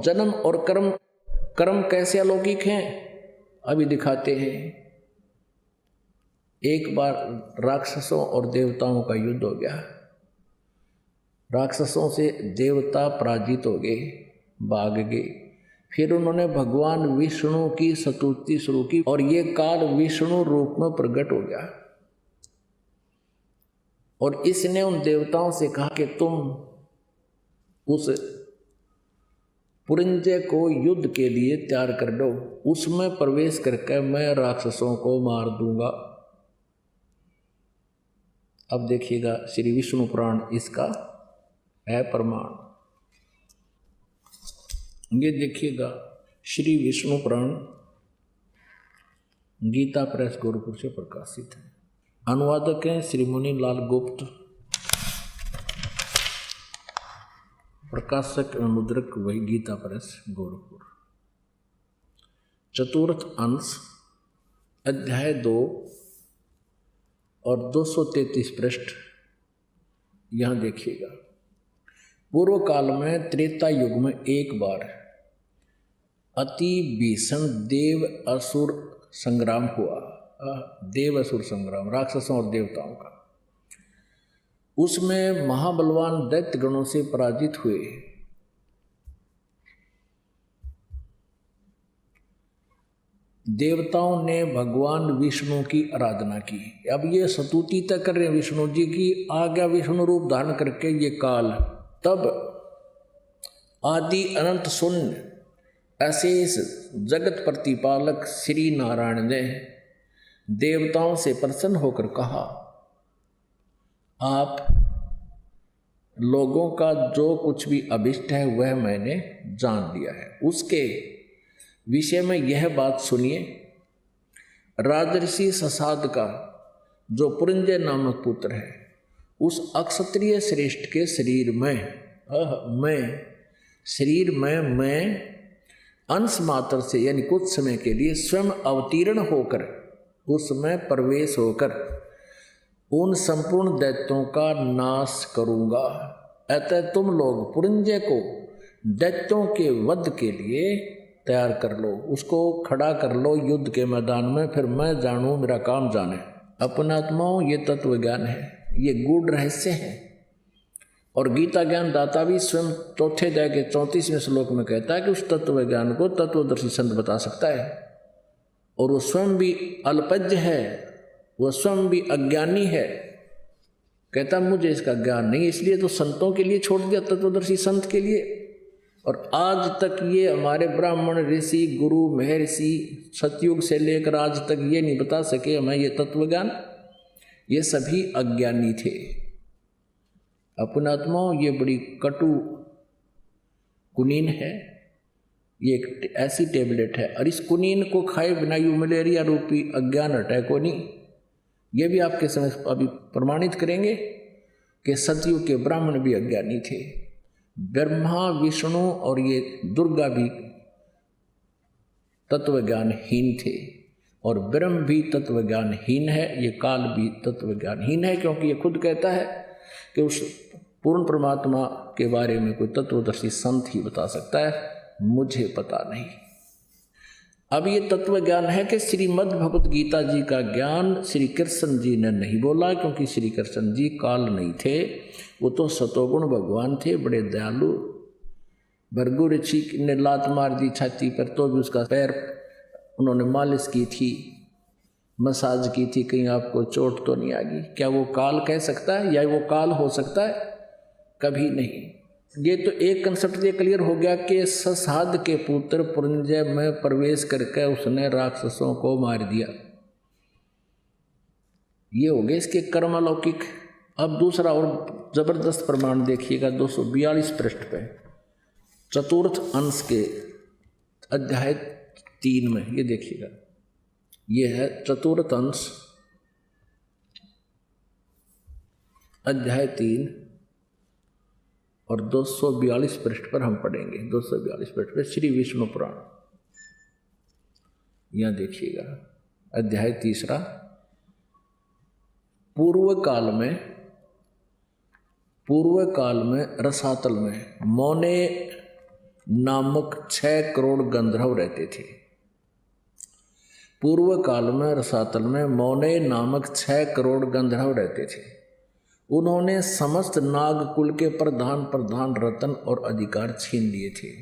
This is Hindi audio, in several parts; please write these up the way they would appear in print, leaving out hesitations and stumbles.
जन्म और कर्म कर्म कैसे अलौकिक हैं अभी दिखाते हैं। एक बार राक्षसों और देवताओं का युद्ध हो गया, राक्षसों से देवता पराजित हो गए, भाग गए। फिर उन्होंने भगवान विष्णु की स्तुति शुरू की और ये काल विष्णु रूप में प्रकट हो गया और इसने उन देवताओं से कहा कि तुम उस पुरंजय को युद्ध के लिए तैयार कर दो, उसमें प्रवेश करके मैं राक्षसों को मार दूंगा। अब देखिएगा श्री विष्णु पुराण इसका है प्रमाण। ये देखिएगा श्री विष्णु पुराण गीता प्रेस गोरखपुर से प्रकाशित है। अनुवादक हैं श्री मुनीलाल गुप्त, प्रकाशक एवं मुद्रक वही गीता प्रेस गोरखपुर। चतुर्थ अंश अध्याय 2 और 233 पृष्ठ यहाँ देखिएगा। पूर्व काल में त्रेता युग में एक बार अति भीषण देव असुर संग्राम हुआ, देव असुर संग्राम राक्षसों और देवताओं का। उसमें महाबलवान दैत्य गणों से पराजित हुए। देवताओं ने भगवान विष्णु की आराधना की। अब ये स्तुति तक कर रहे हैं विष्णु जी की, आ गया विष्णु रूप धारण करके ये काल। तब आदि अनंत शून्य अशेष जगत प्रतिपालक श्री नारायण ने देवताओं से प्रसन्न होकर कहा, आप लोगों का जो कुछ भी अभिष्ट है वह मैंने जान लिया है। उसके विषय में यह बात सुनिए। राजर्षि ससाद का जो पुरंजय नामक पुत्र है, उस अक्षत्रिय श्रेष्ठ के शरीर में मैं अंश मात्र से यानी कुछ समय के लिए स्वयं अवतीर्ण होकर उसमें प्रवेश होकर उन संपूर्ण दैत्यों का नाश करूंगा। अतः तुम लोग पुरंजय को दैत्यों के वध के लिए तैयार कर लो, उसको खड़ा कर लो युद्ध के मैदान में, फिर मैं जानूं मेरा काम जाने। अपनात्माओं ये तत्व ज्ञान है, ये गूढ़ रहस्य है। और गीता ज्ञान दाता भी स्वयं चौथे अध्याय के 34वें श्लोक में कहता है कि उस तत्व ज्ञान को तत्वदर्शी संत बता सकता है। और वो स्वयं भी अल्पज्ञ है, वह स्वयं भी अज्ञानी है, कहता मुझे इसका ज्ञान नहीं, इसलिए तो संतों के लिए छोड़ दिया, तत्वदर्शी संत के लिए। और आज तक ये हमारे ब्राह्मण ऋषि गुरु महर्षि सतयुग से लेकर आज तक ये नहीं बता सके हमें ये तत्व ज्ञान, ये सभी अज्ञानी थे। अपनात्माओं ये बड़ी कटु कुनीन है, ये एक ऐसी टेबलेट है और इस कुनीन को खाए बिना यू मलेरिया रूपी अज्ञान अटैक हो नहीं। ये भी आपके समझ अभी प्रमाणित करेंगे कि सतयुग के ब्राह्मण भी अज्ञानी थे, ब्रह्मा विष्णु और ये दुर्गा भी तत्वज्ञानहीन थे और ब्रह्म भी तत्वज्ञानहीन है, ये काल भी तत्वज्ञानहीन है, क्योंकि ये खुद कहता है कि उस पूर्ण परमात्मा के बारे में कोई तत्वदर्शी संत ही बता सकता है, मुझे पता नहीं। अब ये तत्व ज्ञान है कि श्रीमद् भगवत गीता जी का ज्ञान श्री कृष्ण जी ने नहीं बोला, क्योंकि श्री कृष्ण जी काल नहीं थे, वो तो सतोगुण भगवान थे, बड़े दयालु। भृगु ऋषि ने लात मार दी छाती पर तो भी उसका पैर उन्होंने मालिश की थी, मसाज की थी, कहीं आपको चोट तो नहीं आ गई। क्या वो काल कह सकता है या वो काल हो सकता है? कभी नहीं। ये तो एक कंसेप्ट ये क्लियर हो गया कि ससाद के पुत्र पुरंजय में प्रवेश करके उसने राक्षसों को मार दिया, ये हो गए इसके कर्म अलौकिक। अब दूसरा और जबरदस्त प्रमाण देखिएगा 242 पृष्ठ पे, चतुर्थ अंश के अध्याय 3 में, ये देखिएगा, ये है चतुर्थ अंश अध्याय 3 और 242 पृष्ठ पर हम पढ़ेंगे। 242 पृष्ठ पर श्री विष्णु पुराण, यहां देखिएगा अध्याय 3। पूर्व काल में रसातल में मौने नामक 6 करोड़ गंधर्व रहते थे। पूर्व काल में रसातल में मौने नामक 6 करोड़ गंधर्व रहते थे। उन्होंने समस्त नाग कुल के प्रधान रतन और अधिकार छीन लिए थे।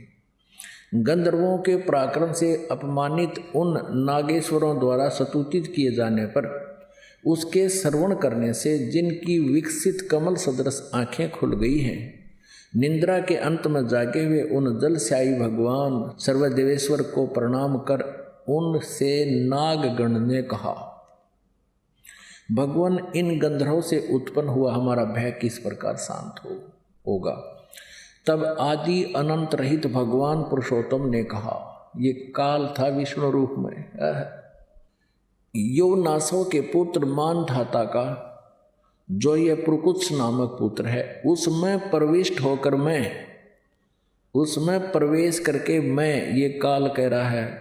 गंधर्वों के पराक्रम से अपमानित उन नागेश्वरों द्वारा स्तुतित किए जाने पर उसके श्रवण करने से जिनकी विकसित कमल सदृश आंखें खुल गई हैं, निंद्रा के अंत में जागे हुए उन जलस्यायी भगवान सर्वदेवेश्वर को प्रणाम कर उनसे नागगण ने कहा, भगवान, इन गंधर्वों से उत्पन्न हुआ हमारा भय किस प्रकार शांत होगा। तब आदि अनंत रहित भगवान पुरुषोत्तम ने कहा, ये काल था विष्णु रूप में, योनासों के पुत्र मानधाता का जो ये पुरुकुत्स नामक पुत्र है, उसमें प्रविष्ट होकर उसमें प्रवेश करके मैं ये काल कह रहा है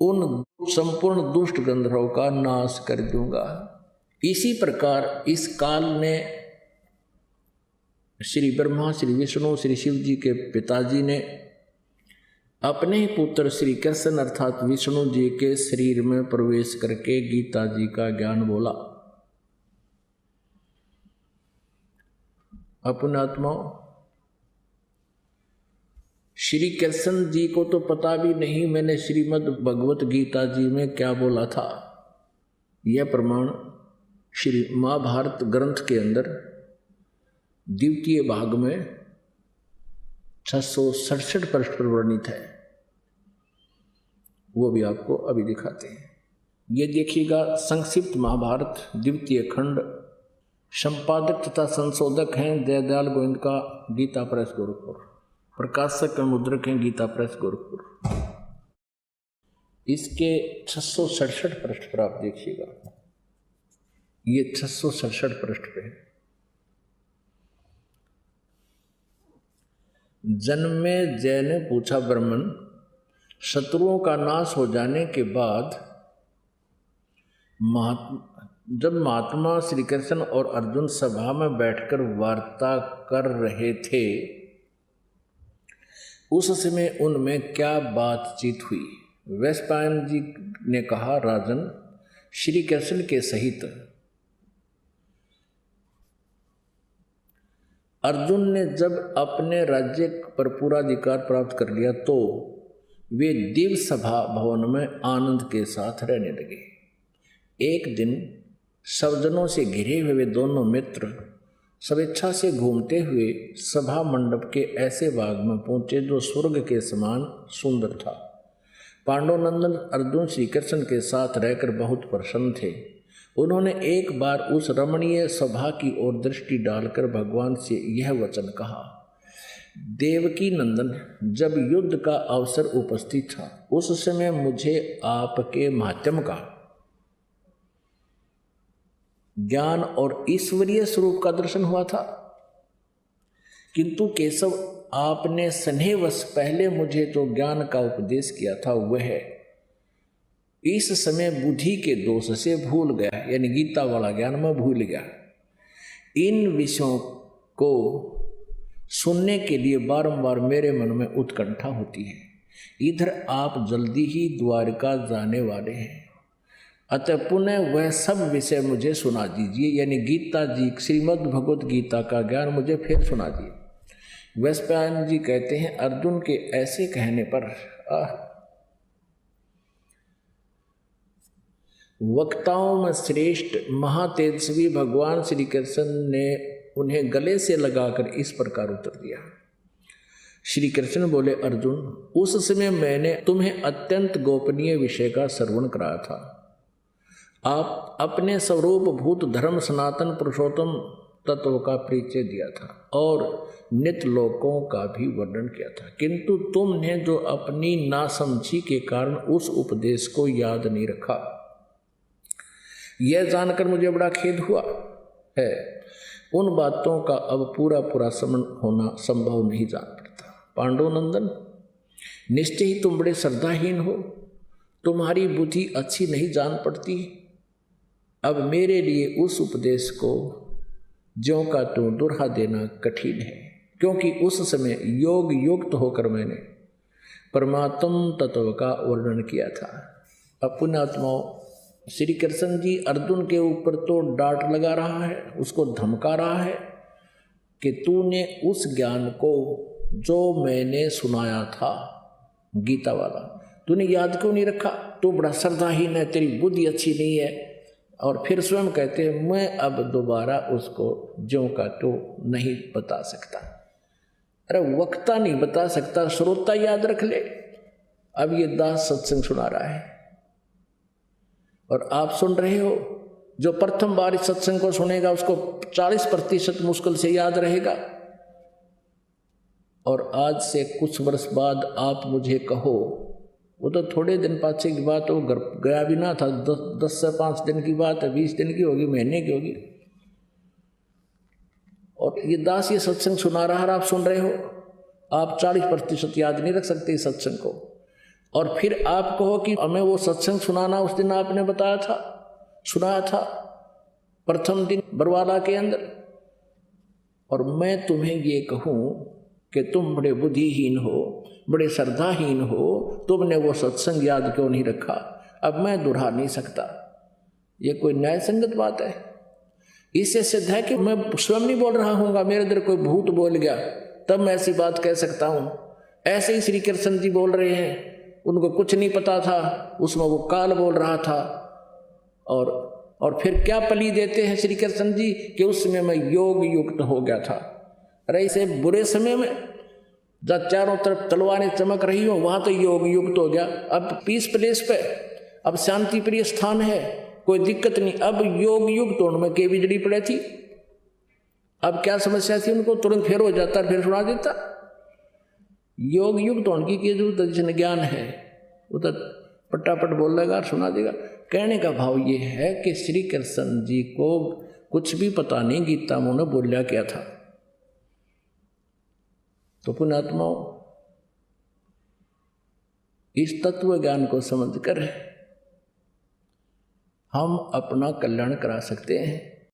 उन संपूर्ण दुष्ट गंधर्वों का नाश कर दूंगा। इसी प्रकार इस काल ने श्री ब्रह्मा, श्री विष्णु, श्री शिव जी के पिताजी ने अपने ही पुत्र श्री कृष्ण अर्थात विष्णु जी के शरीर में प्रवेश करके गीता जी का ज्ञान बोला। अपने आत्माओं, श्री कृष्ण जी को तो पता भी नहीं मैंने श्रीमद् भगवत गीता जी में क्या बोला था। यह प्रमाण श्री महाभारत ग्रंथ के अंदर द्वितीय भाग में 667 पृष्ठ पर वर्णित है। वो भी आपको अभी दिखाते हैं। ये देखिएगा, संक्षिप्त महाभारत द्वितीय खंड, संपादक तथा संशोधक हैं दयादयाल गोविंद का गीता प्रेस गोरखपुर, प्रकाशक एवं मुद्रक हैं गीता प्रेस गोरखपुर। इसके 667 पृष्ठ पर आप देखिएगा, ये 667 पृष्ठ पे है। जन्मे जय ने पूछा, ब्राह्मण, शत्रुओं का नाश हो जाने के बाद जब महात्मा श्री कृष्ण और अर्जुन सभा में बैठकर वार्ता कर रहे थे, उस समय उनमें क्या बातचीत हुई। वैशंपायन जी ने कहा, राजन, श्री कृष्ण के सहित अर्जुन ने जब अपने राज्य पर पूरा अधिकार प्राप्त कर लिया तो वे दिव्य सभा भवन में आनंद के साथ रहने लगे। एक दिन सज्जनों से घिरे हुए दोनों मित्र स्वेच्छा से घूमते हुए सभा मंडप के ऐसे बाग में पहुंचे जो स्वर्ग के समान सुंदर था। पांडुनंदन अर्जुन श्री कृष्ण के साथ रहकर बहुत प्रसन्न थे। उन्होंने एक बार उस रमणीय सभा की ओर दृष्टि डालकर भगवान से यह वचन कहा, देवकी नंदन, जब युद्ध का अवसर उपस्थित था उस समय मुझे आपके माध्यम का ज्ञान और ईश्वरीय स्वरूप का दर्शन हुआ था, किंतु केशव, आपने स्नेहवश पहले मुझे जो ज्ञान का उपदेश किया था वह इस समय बुद्धि के दोष से भूल गया, यानी गीता वाला ज्ञान मैं भूल गया। इन विषयों को सुनने के लिए बारंबार मेरे मन में उत्कंठा होती है। इधर आप जल्दी ही द्वारका जाने वाले हैं, अतः पुनः वह सब विषय मुझे सुना दीजिए, यानी गीता जी, श्रीमद् भगवत गीता का ज्ञान मुझे फिर सुना दिए। वैशंपायन जी कहते हैं, अर्जुन के ऐसे कहने पर वक्ताओं में श्रेष्ठ महातेजस्वी भगवान श्री कृष्ण ने उन्हें गले से लगाकर इस प्रकार उत्तर दिया। श्री कृष्ण बोले, अर्जुन, उस समय मैंने तुम्हें अत्यंत गोपनीय विषय का श्रवण कराया था। आप अपने स्वरूप भूत धर्म सनातन पुरुषोत्तम तत्व का परिचय दिया था और नित्य लोकों का भी वर्णन किया था, किंतु तुमने जो अपनी नासमझी के कारण उस उपदेश को याद नहीं रखा, यह जानकर मुझे बड़ा खेद हुआ है। उन बातों का अब पूरा स्मरण होना संभव नहीं जान पड़ता। पांडुनंदन, निश्चय ही तुम बड़े श्रद्धाहीन हो, तुम्हारी बुद्धि अच्छी नहीं जान पड़ती। अब मेरे लिए उस उपदेश को ज्यों का त्यों दुहरा देना कठिन है। क्योंकि उस समय योग युक्त होकर मैंने परमात्म तत्व का वर्णन किया था। अब पुण्यात्माओं, श्री कृष्ण जी अर्जुन के ऊपर तो डांट लगा रहा है, उसको धमका रहा है कि तूने उस ज्ञान को जो मैंने सुनाया था गीता वाला तूने याद क्यों नहीं रखा, तू बड़ा श्रद्धाहीन है, तेरी बुद्धि अच्छी नहीं है। और फिर स्वयं कहते हैं मैं अब दोबारा उसको ज्यों का तो नहीं बता सकता। अरे वक्ता नहीं बता सकता, श्रोता याद रख ले। अब ये दास सत्संग सुना रहा है और आप सुन रहे हो। जो प्रथम बार इस सत्संग को सुनेगा उसको 40% मुश्किल से याद रहेगा। और आज से कुछ वर्ष बाद आप मुझे कहो, वो तो थोड़े दिन पाछे की बात हो, घर गया भी ना था, 10 से 5 दिन की बात है, 20 दिन की होगी, महीने की होगी। और ये दास ये सत्संग सुना रहा है, आप सुन रहे हो, आप 40% याद नहीं रख सकते इस सत्संग को। और फिर आप कहो कि हमें वो सत्संग सुनाना उस दिन आपने बताया था, सुनाया था प्रथम दिन बरवाला के अंदर, और मैं तुम्हें ये कहूँ कि तुम बड़े बुद्धिहीन हो, बड़े श्रद्धाहीन हो, तुमने वो सत्संग याद क्यों नहीं रखा। अब मैं दोहरा नहीं सकता। ये कोई न्याय संगत बात है? इससे सिद्ध है कि मैं स्वयं नहीं बोल रहा हूँगा, मेरे अंदर कोई भूत बोल गया तब मैं ऐसी बात कह सकता हूँ। ऐसे ही श्री कृष्ण जी बोल रहे हैं, उनको कुछ नहीं पता था, उसमें वो काल बोल रहा था। और फिर क्या पली देते हैं श्री कृष्ण जी कि उस समय मैं योग युक्त हो गया था। अरे इसे बुरे समय में जब चारों तरफ तलवारें चमक रही हो वहां तो योग युक्त हो गया। अब पीस प्लेस पे, अब शांति प्रिय स्थान है, कोई दिक्कत नहीं। अब योग युक्त होने में के बिजली पड़े थी। अब क्या समस्या थी उनको, तुरंत फिर हो जाता, फिर सुना देता। योग युक्त होने की जरूरत जिसने ज्ञान है वो तो पटापट बोल देगा, सुना देगा। कहने का भाव ये है कि श्री कृष्ण जी को कुछ भी पता नहीं गीता में उन्होंने बोलिया क्या था। तो पुण्यात्माओं, इस तत्व ज्ञान को समझकर हम अपना कल्याण करा सकते हैं।